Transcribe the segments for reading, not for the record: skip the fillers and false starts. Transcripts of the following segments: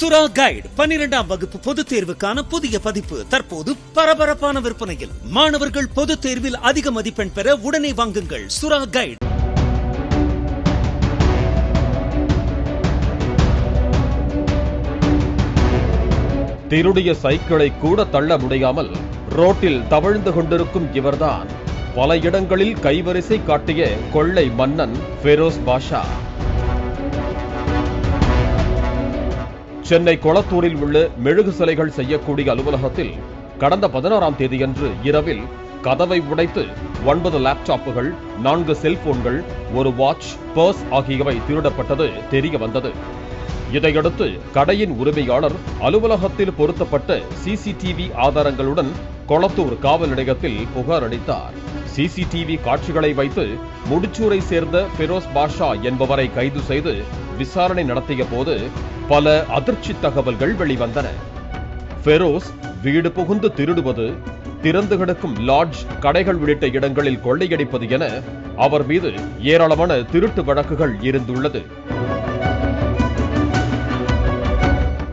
சுரா கைடு 12ஆம் வகுப்பு பொதுத் தேர்வுக்கான புதிய பதிப்பு தற்போது பரபரப்பான விற்பனையில். மாணவர்கள் பொதுத் தேர்வில் அதிக மதிப்பெண் பெற உடனே வாங்குங்கள் சுரா கைடு. திருடிய சைக்கிளை கூட தள்ள முடியாமல் ரோட்டில் தவழ்ந்து கொண்டிருக்கும் இவர்தான் பல இடங்களில் கைவரிசை காட்டிய கொள்ளை மன்னன் ஃபெரோஸ் பாஷா. சென்னை கொளத்தூரில் உள்ள மெழுகு சிலைகள் செய்யக்கூடிய அலுவலகத்தில் கடந்த 16ஆம் தேதியன்று இரவில் கதவை உடைத்து 9 லேப்டாப்புகள், 4 செல்போன்கள், ஒரு வாட்ச், பர்ஸ் ஆகியவை திருடப்பட்டது தெரிய வந்தது. இதையடுத்து கடையின் உரிமையாளர் அலுவலகத்தில் பொருத்தப்பட்ட சிசிடிவி ஆதாரங்களுடன் கொளத்தூர் காவல் நிலையத்தில் புகார் அளித்தார். சிசிடிவி காட்சிகளை வைத்து முடிச்சூரை சேர்ந்த ஃபெரோஸ் பாஷா என்பவரை கைது செய்து விசாரணை நடத்திய போது பல அதிர்ச்சி தகவல்கள் வெளிவந்தன. ஃபெரோஸ் வீடு புகுந்து திருடுவது, திறந்து கிடக்கும் லாட்ஜ், கடைகள் உள்ளிட்ட இடங்களில் கொள்ளையடிப்பது என அவர் மீது ஏராளமான திருட்டு வழக்குகள் இருந்துள்ளது.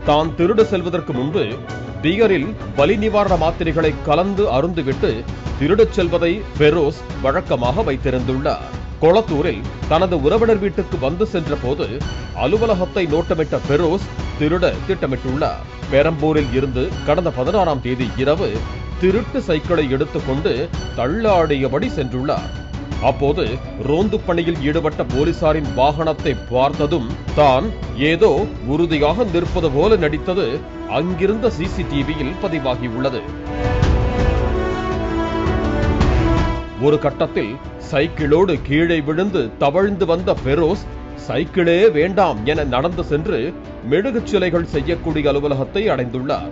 தான் திருடு செல்வதற்கு முன்பு பியரில் வலி நிவாரண மாத்திரைகளை கலந்து அருந்துவிட்டு திருடச் செல்வதை ஃபெரோஸ் வழக்கமாக வைத்திருந்துள்ளார். கொளத்தூரில் தனது உறவினர் வீட்டுக்கு வந்து சென்ற போது அலுவலகத்தை நோட்டமிட்ட ஃபெரோஸ் திருட திட்டமிட்டுள்ளார். பெரம்பூரில் இருந்து கடந்த 16ஆம் தேதி இரவு திருட்டு சைக்கிளை எடுத்துக்கொண்டு தள்ளாடியபடி சென்றுள்ளார். அப்போது ரோந்து பணியில் ஈடுபட்ட போலீசாரின் வாகனத்தை பார்த்ததும் தான் ஏதோ உறுதியாக நிற்பது போல நடித்தது அங்கிருந்த சிசிடிவியில் பதிவாகியுள்ளது. ஒரு கட்டத்தில் சைக்கிளோடு கீழே விழுந்து தவழ்ந்து வந்த ஃபெரோஸ் சைக்கிளே வேண்டாம் என நடந்து சென்று மெழுகு சிலைகள் செய்யக்கூடிய அலுவலகத்தை அடைந்துள்ளார்.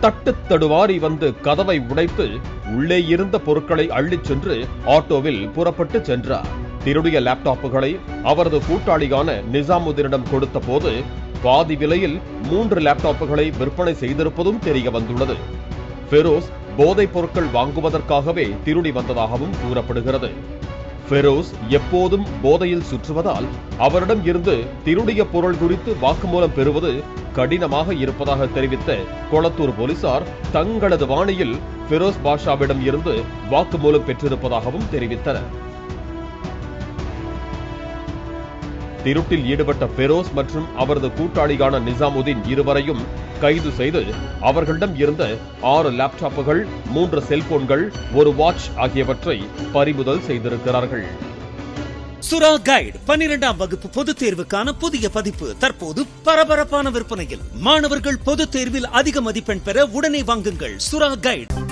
தட்டு தடுவாரி வந்து கதவை உடைத்து உள்ளே இருந்த பொருட்களை அள்ளிச் சென்று ஆட்டோவில் புறப்பட்டு சென்றார். திருடிய லேப்டாப்புகளை அவரது கூட்டாளியான நிசாமுதீனிடம் கொடுத்த போது பாதி விலையில் 3 லேப்டாப்புகளை விற்பனை செய்திருப்பதும் தெரிய வந்துள்ளது. ஃபெரோஸ் போதைப் பொருட்கள் வாங்குவதற்காகவே திருடி வந்ததாகவும் கூறப்படுகிறது. ஃபெரோஸ் எப்போதும் போதையில் சுற்றுவதால் அவரிடம் இருந்து திருடிய பொருள் குறித்து வாக்குமூலம் பெறுவது கடினமாக இருப்பதாக தெரிவித்த கொளத்தூர் போலீசார் தங்களது வாணியில் ஃபெரோஸ் பாஷாவிடம் இருந்து வாக்குமூலம் பெற்றிருப்பதாகவும் தெரிவித்தனர். திருட்டில் ஈடுபட்ட ஃபெரோஸ் மற்றும் அவரது கூட்டாளியான நிசாமுதீன் இருவரையும் கைது செய்து அவர்களிடம் இருந்த 6 லேப்டாப்புகள், 3 செல்போன்கள், ஒரு வாட்ச் ஆகியவற்றை பறிமுதல் செய்திருக்கிறார்கள். சுரா கைடு 12ஆம் வகுப்பு பொதுத் தேர்வுக்கான புதிய பதிப்பு தற்போது பரபரப்பான விற்பனையில். மாணவர்கள் பொதுத் தேர்வில் அதிக மதிப்பெண் பெற உடனே வாங்குங்கள் சுரா கைடு.